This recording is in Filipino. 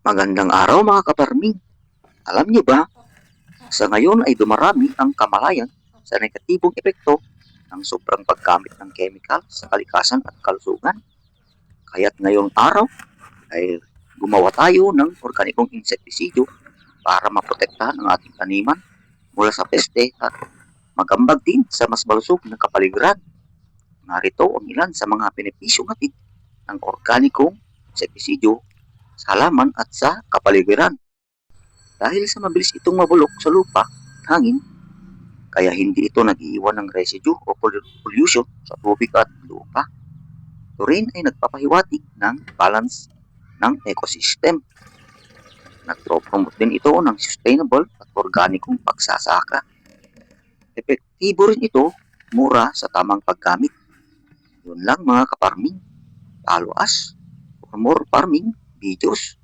Magandang araw mga kaparming. Alam niyo ba, sa ngayon ay dumarami ang kamalayan sa negatibong epekto ng sobrang paggamit ng chemical sa kalikasan at kalusugan. Kaya't ngayong araw ay gumawa tayo ng organikong insektisidyo para maprotektahan ang ating taniman mula sa peste at magambag din sa mas malusog na kapaligiran. Narito ang ilan sa mga benepisyong hatid ng organikong insektisidyo sa halaman at sa kapaligiran. Dahil sa mabilis itong mabulok sa lupa at hangin, kaya hindi ito nag-iiwan ng residue o pollution sa tubig at lupa. Ito rin ay nagpapahiwatig ng balance ng ecosystem. Nagpropromote din ito ng sustainable at organikong pagsasaka. Epektibo rin ito, mura sa tamang paggamit. Yun lang mga kaparming. Follow us for more farming videos.